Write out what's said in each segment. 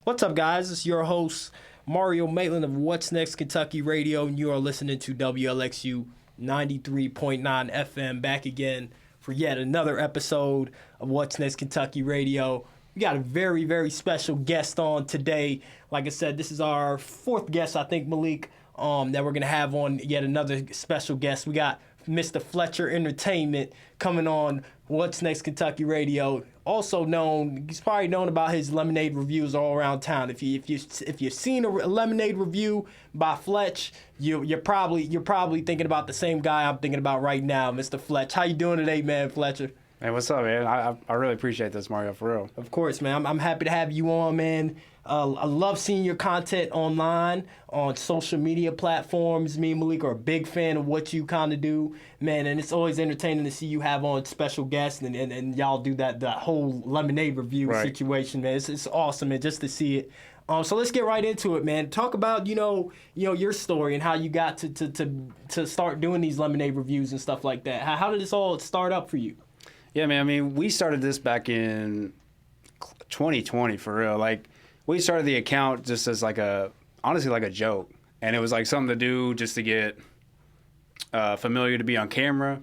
What's up, guys? It's your host, Mario Maitland of What's Next Kentucky Radio, and you are listening to WLXU 93.9 FM, back again for yet another episode of What's Next Kentucky Radio. We got a very, very special guest on today. Like I said, this is our fourth guest, I think, Malik, that we're going to have on yet another special guest. We got Mr. Fletcher Entertainment coming on What's Next Kentucky Radio. Also known, he's probably known about his lemonade reviews all around town. If you've seen a lemonade review by Fletch, you're probably thinking about the same guy I'm thinking about right now, Mr. Fletch. How you doing today, man, Fletcher? Hey, what's up, man? I really appreciate this, Mario, for real. Of course, man. I'm happy to have you on, man. I love seeing your content online, on social media platforms. Me and Malik are a big fan of what you kind of do, man, and it's always entertaining to see you have on special guests, and y'all do that whole lemonade review situation, man. It's awesome, man, just to see it. So let's get right into it, man. Talk about your story and how you got to start doing these lemonade reviews and stuff like that. How did this all start up for you? Yeah, man. I mean, we started this back in 2020 for real. Like, we started the account just as honestly like a joke, and it was like something to do just to get familiar, to be on camera,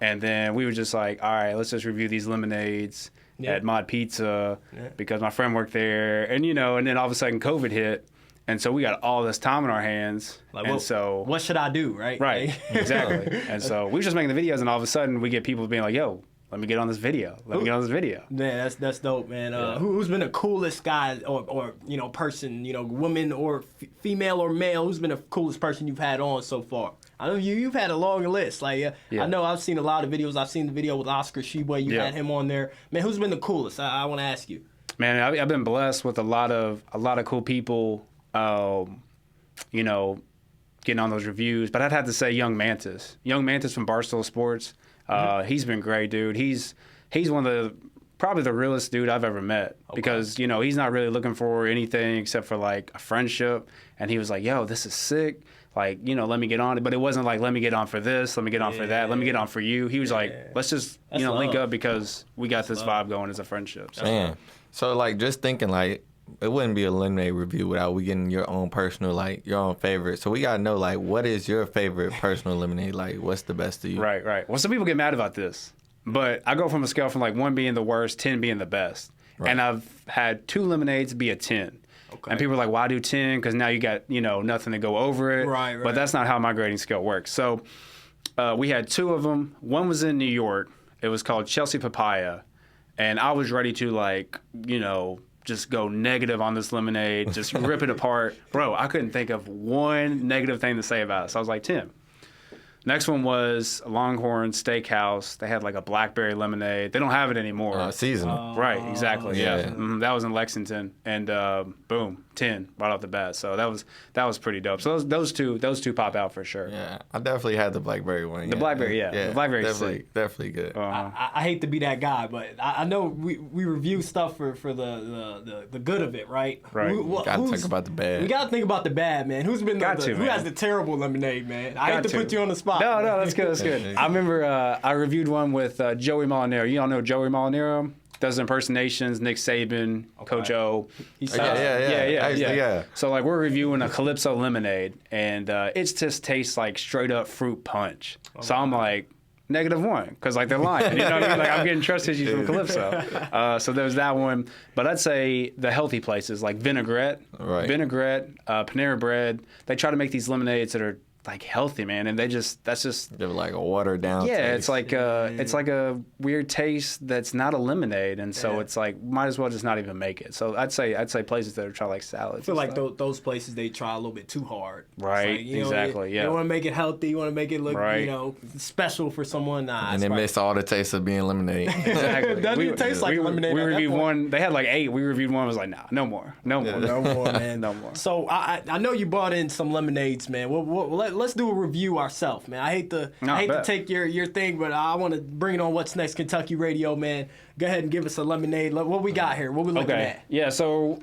and then we were just like, all right, let's just review these lemonades at Mod Pizza because my friend worked there, and then all of a sudden COVID hit, and so we got all this time in our hands, so what should I do, right? Right, exactly. And so we were just making the videos, and all of a sudden we get people being like, yo, let me get on this video. Man, that's dope, man. Who's been the coolest guy or person, woman or female or male? Who's been the coolest person you've had on so far? I know you've had a long list. I know I've seen a lot of videos. I've seen the video with Oscar Sheboy. You had him on there. Man, who's been the coolest? I want to ask you. Man, I've been blessed with a lot of cool people. Getting on those reviews. But I'd have to say Young Mantis from Barstool Sports. He's been great, dude. He's one of probably the realest dude I've ever met because, he's not really looking for anything except for like a friendship. And he was like, yo, this is sick. Like, let me get on it. But it wasn't like, let me get on for this, let me get on for that, let me get on for you. He was like, let's just, link up because we got this vibe going as a friendship. So. Man. So like just thinking like, it wouldn't be a lemonade review without we getting your own personal, like, your own favorite. So we got to know, like, what is your favorite personal lemonade? Like, what's the best to you? Right. Well, some people get mad about this, but I go from a scale from, like, 1 being the worst, 10 being the best. Right. And I've had 2 lemonades be a 10. Okay. And people are like, why do 10? Because now you got, nothing to go over it. Right. But that's not how my grading scale works. So we had 2 of them. One was in New York. It was called Chelsea Papaya. And I was ready to, like, just go negative on this lemonade, just rip it apart. Bro, I couldn't think of one negative thing to say about it. So I was like, 10. Next one was Longhorn Steakhouse. They had like a blackberry lemonade. They don't have it anymore. Seasonal. Right, exactly. Yeah. Mm-hmm. That was in Lexington. And boom, 10 right off the bat. So that was pretty dope. So those two pop out for sure. Yeah, I definitely had the blackberry one. The blackberry, The blackberry definitely good. I hate to be that guy, but I know we review stuff for the good of it, right? Right. We gotta think about the bad. We gotta think about the bad, man. Who's been who has the terrible lemonade, man? I hate to put you on the spot. No, that's good. That's good. I remember I reviewed one with Joey Molinaro. You all know Joey Molinaro? Does impersonations, Nick Saban, Coach O. Yeah. So, like, we're reviewing a Calypso lemonade, and it just tastes like straight-up fruit punch. So I'm like, -1, because, like, they're lying. You know what I mean? Like, I'm getting trust issues from Calypso. So there's that one. But I'd say the healthy places, like Vinaigrette, Panera Bread, they try to make these lemonades that are, like, healthy, man, and they're like a watered down taste. It's like a weird taste that's not a lemonade, and so it's like might as well just not even make it. So I'd say places that are trying like salads. I feel like those places they try a little bit too hard. Right, like, exactly. You want to make it healthy, you want to make it look special for someone. And they miss all the taste of being lemonade. Exactly. Doesn't even taste like lemonade. We reviewed one. They had like 8. We reviewed one. I was like, nah, no more, man, no more. So I know you brought in some lemonades, man. Let's do a review ourselves, man. I hate to take your thing, but I want to bring it on What's Next Kentucky Radio, man. Go ahead and give us a lemonade. What we got here? What we looking at? Yeah, so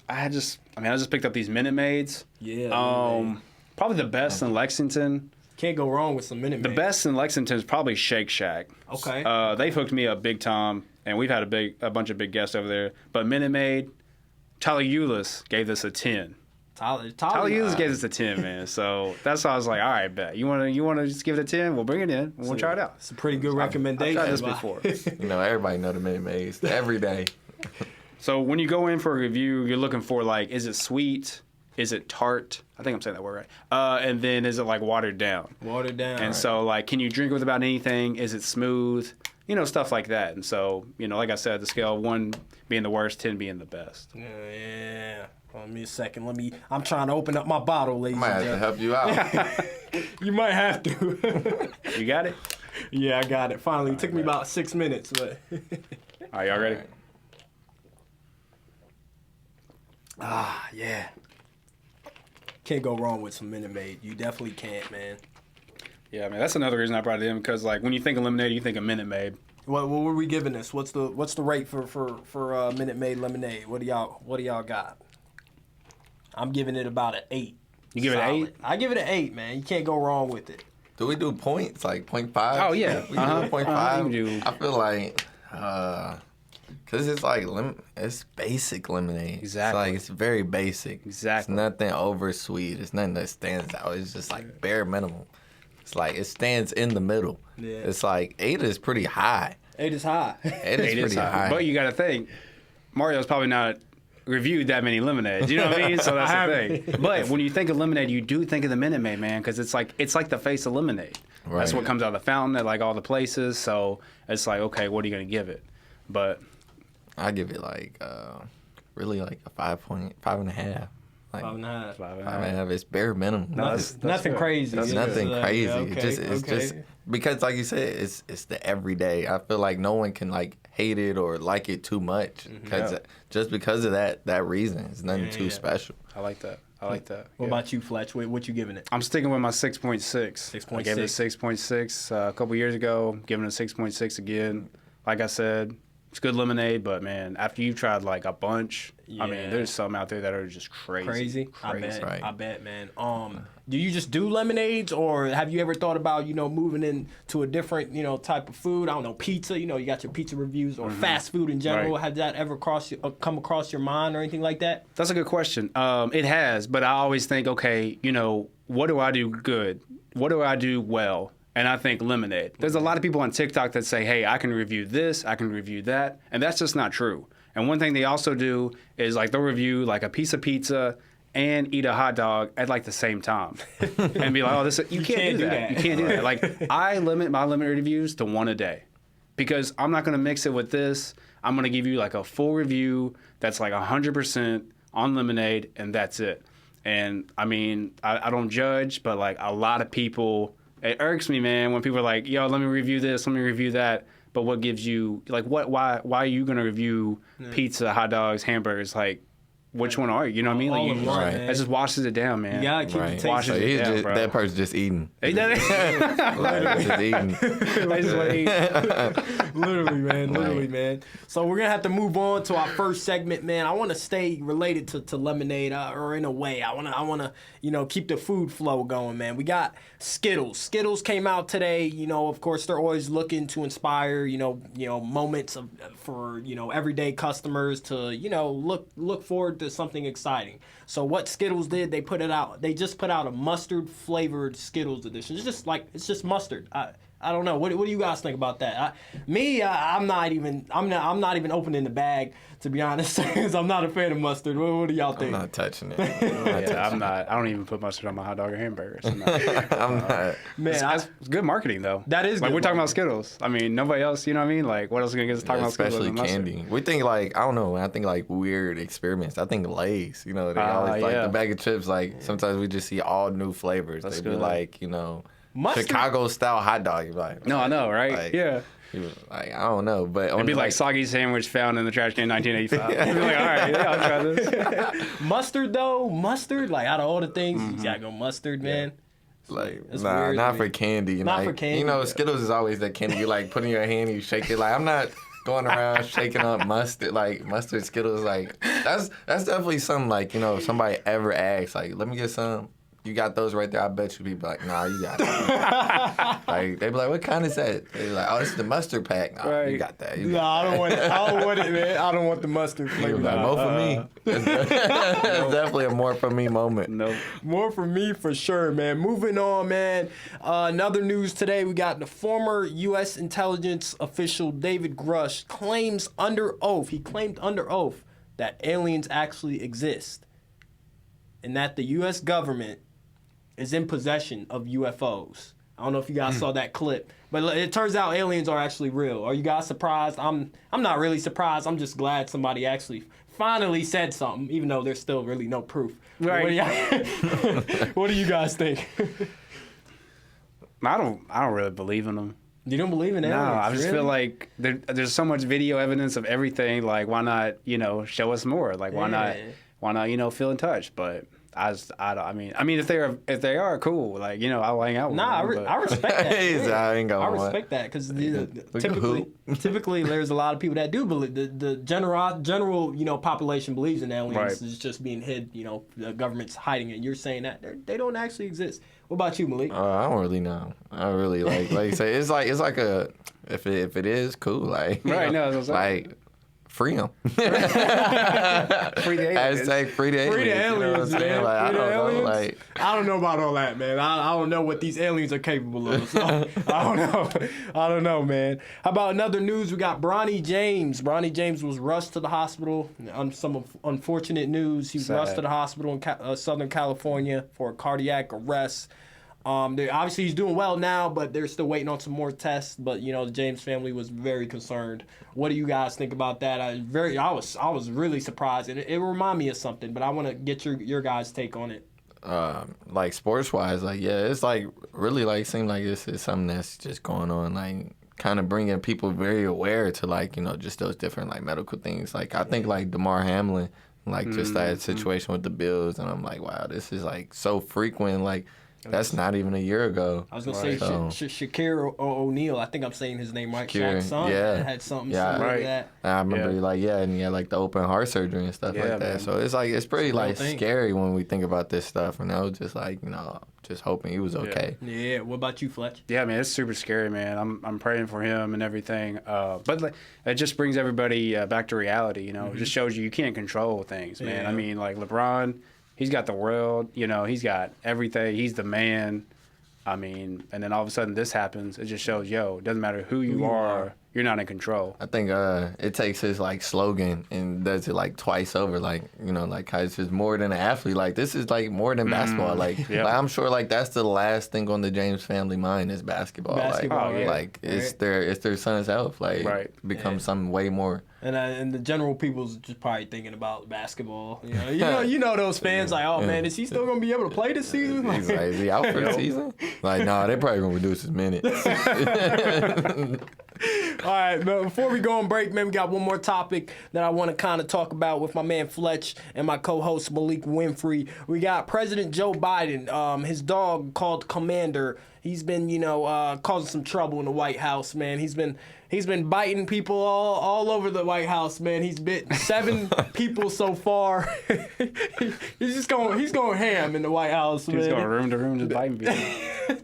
I just picked up these Minute Maids. Yeah. Probably the best in Lexington. Can't go wrong with some Minute Maids. The best in Lexington is probably Shake Shack. Okay. They've hooked me up big time, and we've had a bunch of big guests over there. But Minute Maid, Tyler Eulis gave this a 10. Tyler Eulis gave this a 10, man. So that's why I was like, all right, bet. You wanna just give it a 10? We'll bring it in. We'll try it out. It's a pretty good recommendation. I've tried this before. Everybody know the Minute Maids every day. So when you go in for a review, you're looking for like, is it sweet? Is it tart? I think I'm saying that word right. And then is it like watered down? Watered down. And so like, can you drink it with about anything? Is it smooth? Stuff like that. And so, like I said, the scale 1 being the worst, 10 being the best. Yeah. Hold me a second. I'm trying to open up my bottle, ladies I might have to help you out. You might have to. You got it? Yeah, I got it. Finally, it took me about 6 minutes, but. All right, y'all ready? Yeah. Can't go wrong with some Minute Maid. You definitely can't, man. Yeah, man, that's another reason I brought it in because, like, when you think of lemonade, you think of Minute Maid. What were we giving this? What's the rate for Minute Maid lemonade? What do y'all got? I'm giving it about an 8. You give it an 8? I give it an 8, man. You can't go wrong with it. Do we do points like 0.5? Oh yeah, we do 0.5. Do. I feel like because it's like it's basic lemonade. Exactly. It's like it's very basic. Exactly. It's nothing over sweet. It's nothing that stands out. It's just like bare minimum. It's like it stands in the middle. Yeah. It's like 8 is pretty high. 8 is high. 8 is pretty high. But you got to think, Mario's probably not reviewed that many lemonades. You know what I mean? So that's the thing. But when you think of lemonade, you do think of the Minute Maid, man, because it's like the face of lemonade. Right. That's what comes out of the fountain at like all the places. So it's like, okay, what are you gonna give it? But I give it like really like a 5.5. Like 5.5. 5.5. It's bare minimum. That's nothing fair. crazy. That's nothing crazy. Okay, It's just because, like you said, it's the everyday. I feel like no one can like hate it or like it too much just because of that reason. It's nothing too special. I like that. What about you, Fletch? What you giving it? I'm sticking with my 6.6. 6.6. I gave it a 6.6 a couple years ago. Giving it a 6.6 again. Like I said, it's good lemonade, but man, after you've tried like a bunch, I mean, there's some out there that are just crazy. I bet, man. Do you just do lemonades, or have you ever thought about moving into a different type of food? I don't know, pizza. You got your pizza reviews, or fast food in general. Right. Has that ever come across your mind or anything like that? That's a good question. It has, but I always think, okay, what do I do good? What do I do well? And I think lemonade. There's a lot of people on TikTok that say, hey, I can review this, I can review that. And that's just not true. And one thing they also do is like they'll review like a piece of pizza and eat a hot dog at like the same time. And be like, oh, you can't do that. You can't do that. Like I limit my lemonade reviews to 1 a day. Because I'm not gonna mix it with this. I'm gonna give you like a full review that's like 100% on lemonade, and that's it. And I mean, I don't judge, but like a lot of people, it irks me, man, when people are like, yo, let me review this, let me review that. But what gives you, like, why are you going to review pizza, hot dogs, hamburgers? Like, which one are you? You know what I mean? All Like, in one, man. that just washes it down, man. You gotta keep the taste. So he's just, that person's just eating. Ain't that Like, just eating. I just want to eat. Literally, man. So we're gonna have to move on to our first segment, man. I want to stay related to lemonade, or in a way, I wanna keep the food flow going, man. We got Skittles. Skittles came out today. Of course, they're always looking to inspire, moments for everyday customers to look forward to something exciting. So what Skittles did, they just put out a mustard flavored Skittles edition. It's just mustard. I don't know. What do you guys think about that? I'm not even opening the bag, to be honest, because I'm not a fan of mustard. What do y'all think? I'm not touching it. I'm not. I don't even put mustard on my hot dog or hamburgers. I'm not. Man, it's good marketing though. That is like good we're talking marketing. about Skittles. I mean, nobody else. You know what I mean? Like, what else are gonna get us talking about Skittles? Especially candy. We think like, I don't know. I think like weird experiments. I think Lay's. They always like the bag of chips. Like sometimes we just see all new flavors. They'd be like, Mustard? Chicago style hot dog. You're like, no, I know, right? Like, yeah. Like I don't know, but It'd be like soggy sandwich found in the trash can in 1985. You'd be like, all right, yeah, I'll try this. Mustard, like out of all the things, you gotta go mustard, man. Like, It's nah, weird not to for me. candy. Not like, for candy. Skittles is always that candy. You like put in your hand, you shake it. Like I'm not going around shaking up mustard, like mustard Skittles. Like that's definitely something like if somebody ever asks, like let me get some. you got those right there. I bet you people like, nah, you got that. Like they be like, what kind is that? They be like, oh, this is the mustard pack. Nah, you got that. You I don't want it. I don't want it, man. I don't want the mustard flavor. like, more for me. It's definitely a more for me moment. Nope. More for me for sure, man. Moving on, man. Another news today, we got the former U.S. intelligence official David Grush claims under oath. He claimed under oath that aliens actually exist and that the U.S. government is in possession of UFOs. I don't know if you guys saw that clip, but it turns out aliens are actually real. Are you guys surprised? I'm not really surprised. I'm just glad somebody actually finally said something, even though there's still really no proof. Right. What do you guys think? I don't really believe in them. You don't believe in aliens? No, I just really? feel like there's so much video evidence of everything. Like, why not, show us more? Like, why not, feel in touch? But I mean, if they are cool, like, I'll hang out with them. I respect that. I respect that because typically there's a lot of people that do believe the general population believes in aliens. Right. It's just being hid. The government's hiding it. You're saying that they don't actually exist. What about you, Malik? I don't really know. I really like you say, it's like a if it is cool, like right. No, that's what I'm saying. like free them. Free the aliens. Hashtag free the aliens. Free the aliens, man. Like, I Free the don't know, aliens. like I don't know about all that, man. I don't know what these aliens are capable of. So I don't know. I don't know, man. How about another news? We got Bronny James. Bronny James was rushed to the hospital. Some unfortunate news. He was rushed to the hospital in Southern California for a cardiac arrest. Obviously, he's doing well now, but they're still waiting on some more tests. But the James family was very concerned. What do you guys think about that? I was really surprised. It reminded me of something, but I want to get your guys' take on it. Like sports wise, like it's like really like seem like this is something that's just going on, like kind of bringing people very aware to like just those different like medical things. Like I think like DeMar Hamlin, like just that situation with the Bills, and I'm like, wow, this is like so frequent, like. That's not even a year ago. I was going to say Shaquille O'Neal. I think I'm saying his name right. Shaq's son had something similar to that. I remember and he had like the open heart surgery and stuff like that. Man. So it's like it's pretty like scary when we think about this stuff. And I was just like, just hoping he was okay. Yeah. What about you, Fletch? Yeah, man, it's super scary, man. I'm praying for him and everything. But like, it just brings everybody back to reality. It just shows you can't control things, man. Yeah. I mean, like LeBron. He's got the world, he's got everything. He's the man. I mean, and then all of a sudden this happens. It just shows, it doesn't matter who you are, you're not in control. I think it takes his like slogan and does it like twice over. Like, like it's just more than an athlete. Like this is like more than basketball. Like, like I'm sure like that's the last thing on the James family mind is basketball. Like it's their son's health. Like becomes something way more. And the general people's just probably thinking about basketball. You know those fans like, oh man, is he still gonna be able to play this season? He's like, is he out for the season? Like, no, they probably gonna reduce his minutes. All right, but before we go on break, man, we got one more topic that I want to kind of talk about with my man Fletch and my co-host Malik Winfrey. We got President Joe Biden. His dog called Commander. He's been, causing some trouble in the White House, man. He's been biting people all over the White House, man. He's bit 7 people so far. He's going ham in the White House, man. He's going room to room just biting people.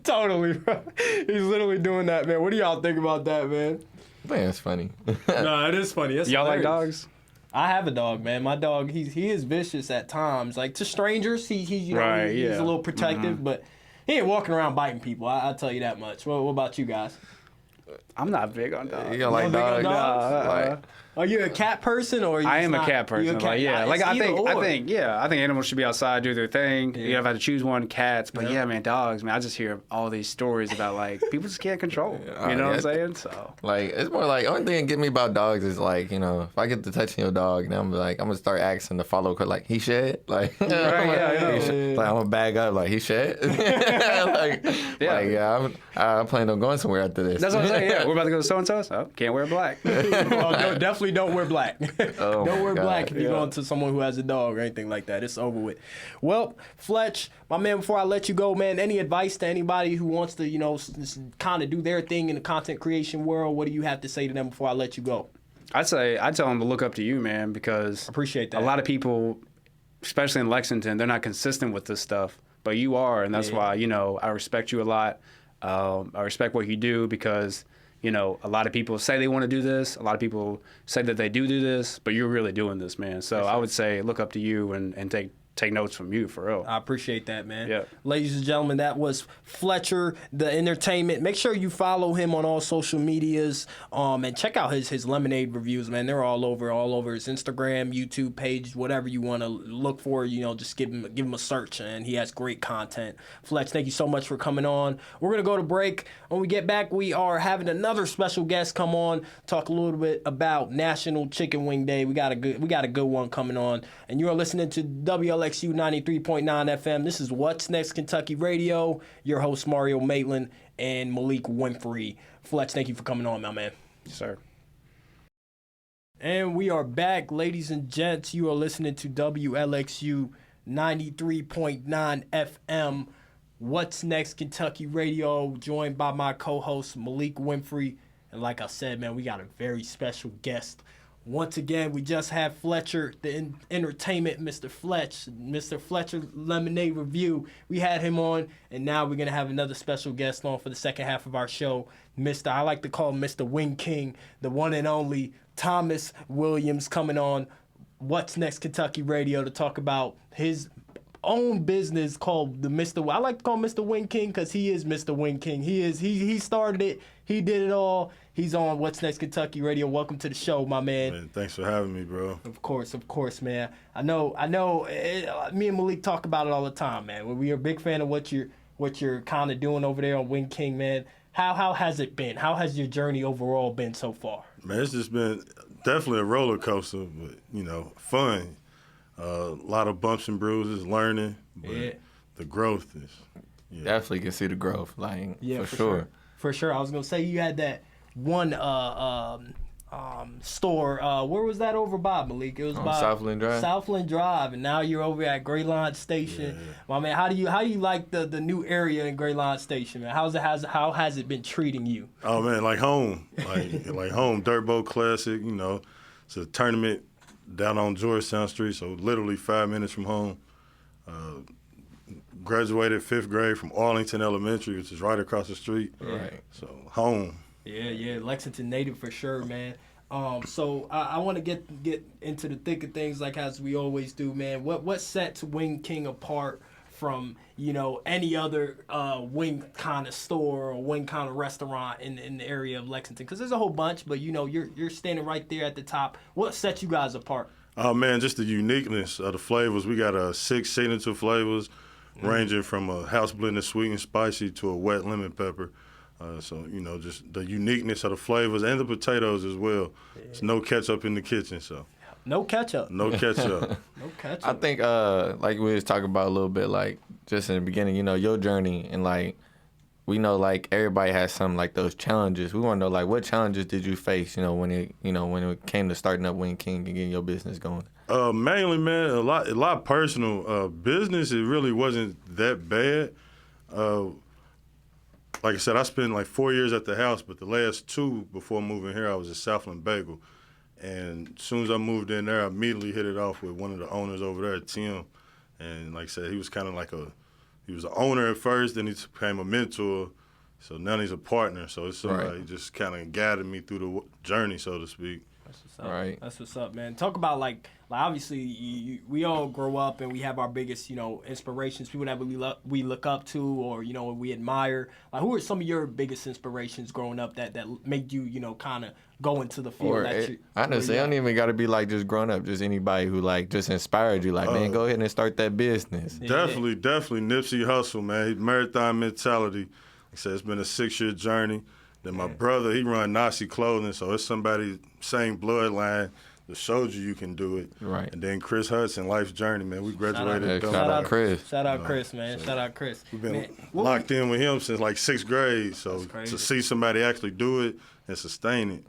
Totally, bro. He's literally doing that, man. What do y'all think about that, man? I think it's funny. No, it is funny. It's y'all hilarious. like dogs? I have a dog, man. My dog, he is vicious at times. Like to strangers, he's a little protective, but he ain't walking around biting people. I'll tell you that much. What about you guys? I'm not big on dogs. You don't like dogs? Are you a cat person or? I am a cat person. I think I think animals should be outside, do their thing. Yeah. If I had to choose one, cats. But man, dogs. Man, I just hear all these stories about like people just can't control. You know what I'm saying? So like it's more like only thing that get me about dogs is like if I get to touching your dog, then I'm gonna start asking the follow like he shed like like I'm gonna bag up like he shed I plan on going somewhere after this. That's what I'm saying. Yeah, we're about to go to so and so. Oh, can't wear black. Well, definitely don't wear black. Oh don't wear black if you're going to someone who has a dog or anything like that. It's over with. Well, Fletch, my man, before I let you go, man, any advice to anybody who wants to, kind of do their thing in the content creation world? What do you have to say to them before I let you go? I'd tell them to look up to you, man, because appreciate that. A lot of people, especially in Lexington, they're not consistent with this stuff. but you are, and that's why, you know, I respect you a lot. I respect what you do because, you know, a lot of people say they want to do this. A lot of people say that they do this, but you're really doing this, man. So I would say look up to you and take notes from you, for real. I appreciate that, man. Yeah. Ladies and gentlemen, that was Fletcher, the Entertainment. Make sure you follow him on all social medias, and check out his lemonade reviews, man. They're all over his Instagram, YouTube page, whatever you want to look for. You know, just give him a search, and he has great content. Fletch, thank you so much for coming on. We're gonna go to break. When we get back, we are having another special guest come on, talk a little bit about National Chicken Wing Day. We got a good one coming on, and you are listening to WLXU 93.9 FM. This is What's Next Kentucky Radio. Your host Mario Maitland and Malik Winfrey. Fletch, thank you for coming on, my man. Yes, sir. And we are back, ladies and gents. You are listening to WLXU 93.9 FM. What's Next Kentucky Radio, joined by my co-host Malik Winfrey. And like I said, man, we got a very special guest. Once again, we just had Fletcher, the Entertainment, Mr. Fletch, Mr. Fletcher Lemonade Review. We had him on, and now we're going to have another special guest on for the second half of our show. I like to call him Mr. Wing Kyng, the one and only Thomas Williams, coming on What's Next Kentucky Radio to talk about his own business called I like to call him Mr. Wing Kyng because he is Mr. Wing Kyng. He started it. He did it all. He's on What's Next Kentucky Radio. Welcome to the show, my man. Man, thanks for having me, bro. Of course, man. I know. Me and Malik talk about it all the time, man. We are a big fan of what you're kind of doing over there on Wing Kyng, man. How has it been? How has your journey overall been so far? Man, it's just been definitely a roller coaster, but you know, fun. A lot of bumps and bruises, learning, but the growth is Definitely can see the growth, like for sure. For sure. I was gonna say you had that one store. Where was that over by, Malik? It was by Southland Drive. Southland Drive, and now you're over at Greyline Station. Yeah. Well, man, how do you like the new area in Greyline Station, man? How has it been treating you? Oh man, like home, like home. Dirt Boat Classic, you know, it's a tournament down on Georgetown Street, so literally 5 minutes from home. Graduated 5th grade from Arlington Elementary, which is right across the street. Right. So home. Yeah, Lexington native for sure, man. So I want to get into the thick of things like as we always do, man. What sets Wing Kyng apart from, you know, any other wing kind of store or wing kind of restaurant in the area of Lexington? Because there's a whole bunch, but you know you're standing right there at the top. What sets you guys apart? Oh man, just the uniqueness of the flavors. We got 6 signature flavors, ranging from a house blended sweet and spicy to a wet lemon pepper. So, you know, just the uniqueness of the flavors and the potatoes as well. Yeah. There's no ketchup in the kitchen, so. No ketchup. No ketchup. No ketchup. I think, like we was talking about a little bit, like, just in the beginning, you know, your journey, and, like, we know, like, everybody has some, like, those challenges. We want to know, like, what challenges did you face, when it came to starting up Wing Kyng and getting your business going? Mainly, man, a lot personal. Business, it really wasn't that bad. Like I said, I spent like 4 years at the house, but the last 2 before moving here, I was at Southland Bagel. And as soon as I moved in there, I immediately hit it off with one of the owners over there, Tim. And like I said, he was kind of like he was an owner at first, then he became a mentor. So now he's a partner. So it's somebody he just kind of guided me through the journey, so to speak. That's what's up. Right. That's what's up, man. Talk about like obviously we all grow up and we have our biggest, inspirations, people that we look up to or, we admire. Like, who are some of your biggest inspirations growing up that made you, kind of go into the field? Honestly, it don't even got to be like just growing up, just anybody who like just inspired you. Like, man, go ahead and start that business. Definitely Nipsey Hussle, man. Marathon mentality. Like I said, it's been a 6-year journey. Then my brother, he run Nazi Clothing, so it's somebody same bloodline that showed you can do it. Right. And then Chris Hudson, Life's Journey, man. We graduated. Shout out Chris. Shout out Chris, man. Shout out Chris. We've been locked in with him since like 6th grade, so to see somebody actually do it and sustain it.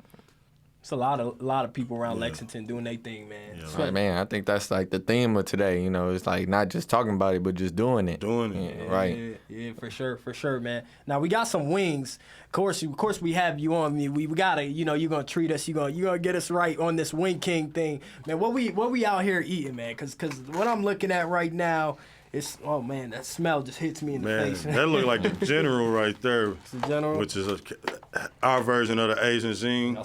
It's a lot of people around Lexington doing their thing, man. Yeah. Right, man. I think that's like the theme of today. You know, it's like not just talking about it, but just doing it. Doing it. Yeah, right. Yeah, for sure, man. Now we got some wings. Of course, we have you on. We gotta, you're gonna treat us. You gonna get us right on this Wing Kyng thing, man. What we out here eating, man? Cause what I'm looking at right now. Oh man, that smell just hits me in the face. That look like the General right there, the General, which is our version of the Asian zing.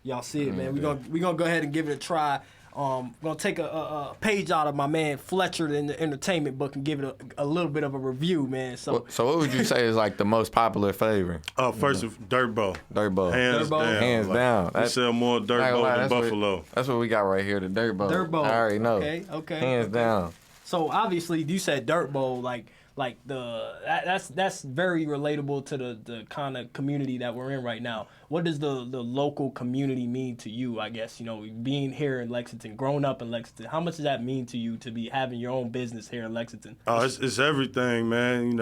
Y'all see it, man. We gonna go ahead and give it a try. We're gonna take a page out of my man Fletcher in the entertainment book and give it a little bit of a review, man. So what would you say is like the most popular flavor? First, Dirt Bowl. Dirt Bowl. Hands down. We sell more Dirt Bowl than Buffalo. That's what we got right here, the Dirt Bowl. Dirt Bowl. I already know. Okay. Hands down. So obviously, you said Dirt Bowl, that's very relatable to the kind of community that we're in right now. What does the local community mean to you? I guess being here in Lexington, growing up in Lexington. How much does that mean to you to be having your own business here in Lexington? Oh, it's everything, man.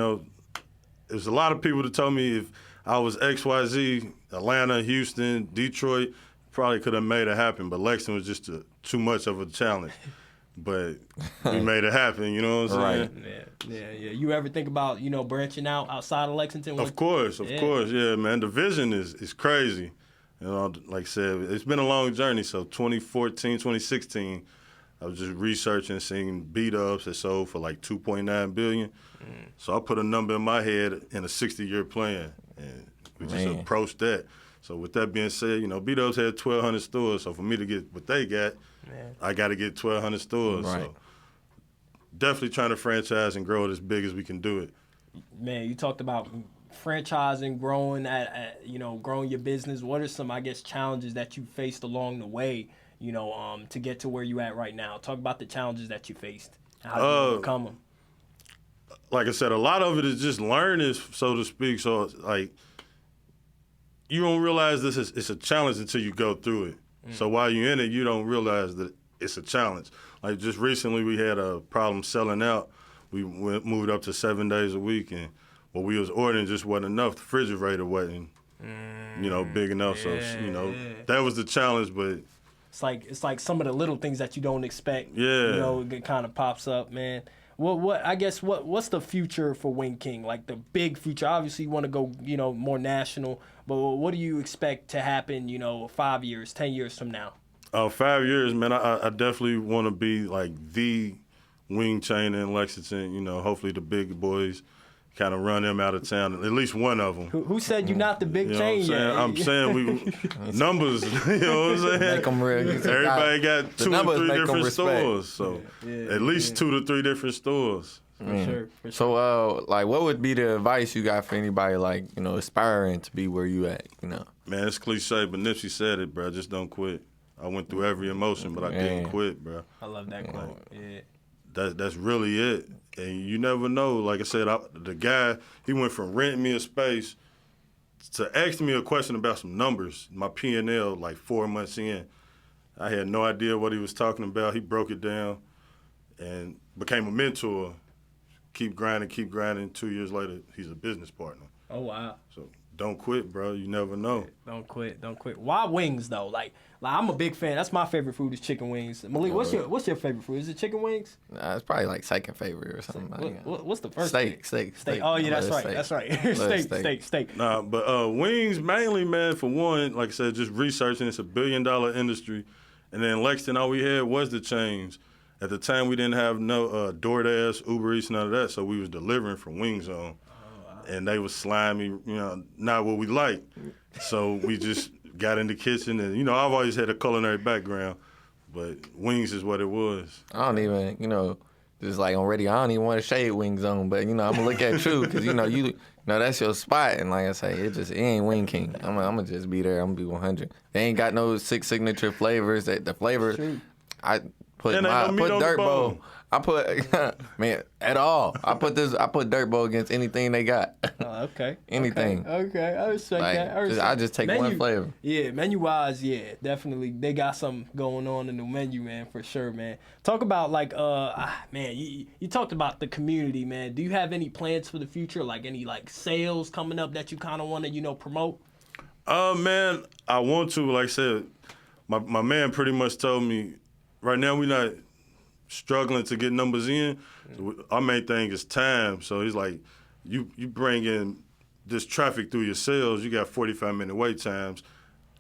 There's a lot of people that told me if I was XYZ, Atlanta, Houston, Detroit, probably could have made it happen. But Lexington was just too much of a challenge. But we made it happen, you know what I'm saying? Yeah. You ever think about, branching out outside of Lexington? Of course, yeah, man. The vision is crazy. Like I said, it's been a long journey. So 2014, 2016, I was just researching, seeing beat-ups that sold for like $2.9 billion. So I put a number in my head in a 60-year plan, and we just approached that. So with that being said, beat-ups had 1,200 stores. So for me to get what they got, I got to get 1,200 stores. Right. So definitely trying to franchise and grow it as big as we can do it. Man, you talked about franchising, growing growing your business. What are some, I guess, challenges that you faced along the way, to get to where you at right now? Talk about the challenges that you faced. How did you overcome them? Like I said, a lot of it is just learning, so to speak. So like, you don't realize it's a challenge until you go through it. So while you're in it, you don't realize that it's a challenge. Like just recently, we had a problem selling out. We moved up to 7 days a week, and what we was ordering just wasn't enough. The refrigerator wasn't, big enough. So that was the challenge. But it's like some of the little things that you don't expect. Yeah, it kind of pops up, man. What's the future for Wing Kyng? Like the big future. Obviously, you want to go, more national. But what do you expect to happen, 5 years, 10 years from now? 5 years, man. I definitely want to be like the wing chain in Lexington. Hopefully the big boys kind of run them out of town. At least one of them. Who said you're not the big chain yet? I'm saying we numbers. You know what I'm saying? Make them real. Everybody got 2 or 3 different stores, so at least 2 to 3 different stores. For sure. So, what would be the advice you got for anybody aspiring to be where you at? Man, it's cliche, but Nipsey said it, bro. Just don't quit. I went through every emotion, but I didn't quit, bro. I love that quote. Yeah. That's really it. And you never know. Like I said, the guy, he went from renting me a space to asking me a question about some numbers, my P&L, like 4 months in. I had no idea what he was talking about. He broke it down and became a mentor. Keep grinding. 2 years later, he's a business partner. Oh, wow. So don't quit, bro. You never know. Don't quit. Why wings, though? Like I'm a big fan. That's my favorite food is chicken wings. Malik, what's your favorite food? Is it chicken wings? Nah, it's probably like second favorite or something. What's the first? Steak. Oh, yeah, that's right. Steak. Nah, but wings mainly, man, for one, like I said, just researching. It's $1 billion industry. And then Lexington, all we had was the chains. At the time, we didn't have no DoorDash, Uber Eats, none of that, so we was delivering from Wing Zone. And they was slimy, not what we like. So we just got in the kitchen, and, I've always had a culinary background, but wings is what it was. I don't even, just like on radio, I don't even want to shade Wing Zone, but, I'm going to look at you because, you that's your spot. And like I say, it ain't Wing Kyng. I'm going to just be there. I'm going to be 100. They ain't got no 6 signature flavors. The flavor, I put Dirt Bowl. I put man at all. I put Dirt Bowl against anything they got. Okay. Anything. Okay. I respect that. I just take one flavor. Yeah, menu wise, definitely they got something going on in the menu, man, for sure, man. Talk about man, you talked about the community, man. Do you have any plans for the future, like any sales coming up that you kind of want to promote? Man, I want to. Like I said, my man pretty much told me, right now we're not struggling to get numbers in. So our main thing is time. So he's like, you bring in this traffic through your sales, you got 45-minute wait times,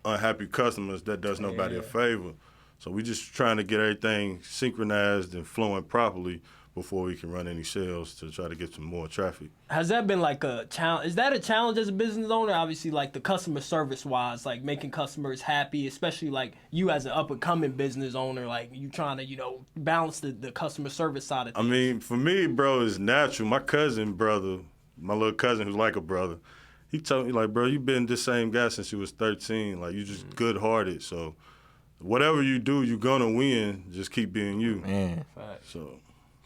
unhappy customers, that does nobody a favor. So we just trying to get everything synchronized and flowing properly before we can run any sales to try to get some more traffic. Has that been like a challenge? Is that a challenge as a business owner? Obviously, like the customer service wise, like making customers happy, especially like you as an up and coming business owner, like you trying to, balance the customer service side of things. I mean, for me, bro, it's natural. My cousin brother, my little cousin who's like a brother, he told me, like, bro, you been this same guy since you was 13. Like, you just good-hearted. So whatever you do, you're going to win. Just keep being you. Man. Facts. So.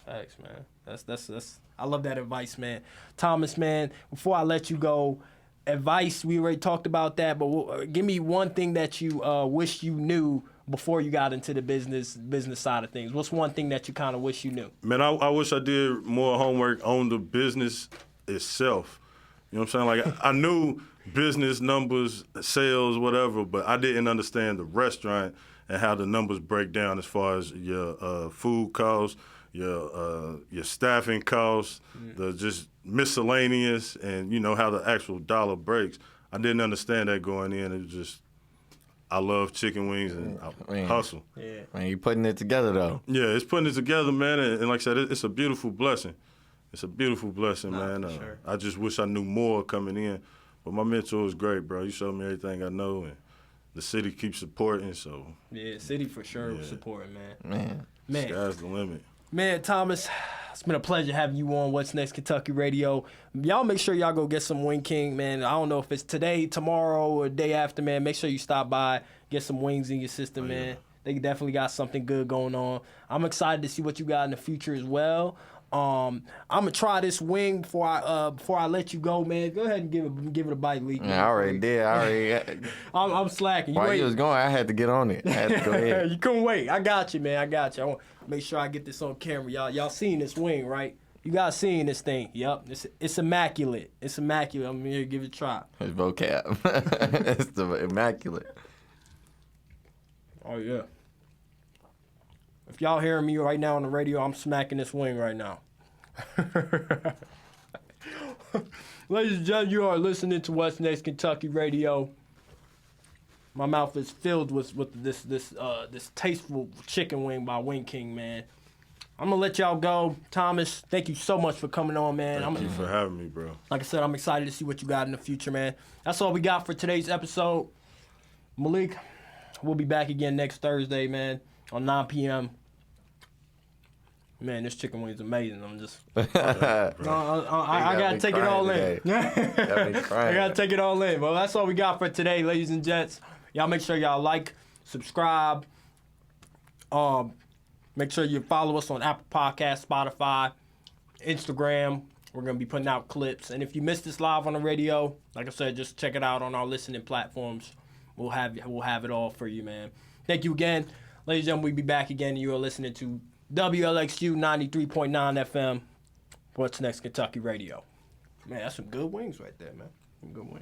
Thanks, man. That's I love that advice, man. Thomas, man, before I let you go, advice, we already talked about that, but give me one thing that you wish you knew before you got into the business side of things. What's one thing that you kind of wish you knew? Man, I wish I did more homework on the business itself. You know what I'm saying? Like, I knew business numbers, sales, whatever, but I didn't understand the restaurant and how the numbers break down as far as your food costs, your staffing costs, the just miscellaneous, and how the actual dollar breaks. I didn't understand that going in. It was just, I love chicken wings and I hustle. Yeah. Man, you putting it together though. Yeah, it's putting it together, man, and like I said, it's a beautiful blessing. It's a beautiful blessing, man. For sure. I just wish I knew more coming in, but my mentor is great, bro. You showed me everything I know, and the city keeps supporting. So Yeah, city for sure was supporting, man. Sky's the limit. Man, Thomas, it's been a pleasure having you on What's Next Kentucky Radio. Y'all make sure y'all go get some Wing Kyng, man. I don't know if it's today, tomorrow, or day after, man. Make sure you stop by, get some wings in your system, man. Yeah. They definitely got something good going on. I'm excited to see what you got in the future as well. I'm gonna try this wing before I let you go, man. Go ahead and give it a bite, Lee. Yeah, I already did. I'm slacking. While you was going, I had to get on it. I had to go ahead. You couldn't wait. I got you, man. I got you. I want to make sure I get this on camera. Y'all seen this wing, right? You guys seen this thing? Yep. It's immaculate. It's immaculate. I'm here to give it a try. It's vocab. It's the immaculate. Oh yeah. If y'all hearing me right now on the radio, I'm smacking this wing right now. Ladies and gentlemen, you are listening to What's Next Kentucky Radio. My mouth is filled with this tasteful chicken wing by Wing Kyng, man. I'm gonna let y'all go. Thomas, thank you so much for coming on, man. Thank you for having me, bro. Like I said, I'm excited to see what you got in the future, man. That's all we got for today's episode. Malik, we'll be back again next Thursday, man, on 9 p.m. Man, this chicken wing is amazing. I'm just, I gotta take it all in. I gotta take it all in. Well, that's all we got for today, ladies and gents. Y'all make sure y'all like, subscribe. Make sure you follow us on Apple Podcasts, Spotify, Instagram. We're gonna be putting out clips. And if you missed this live on the radio, like I said, just check it out on our listening platforms. We'll have it all for you, man. Thank you again, ladies and gentlemen. We'll be back again. You are listening to WLXU 93.9 FM. What's Next Kentucky Radio. Man, that's some good wings right there, man. Some good wings.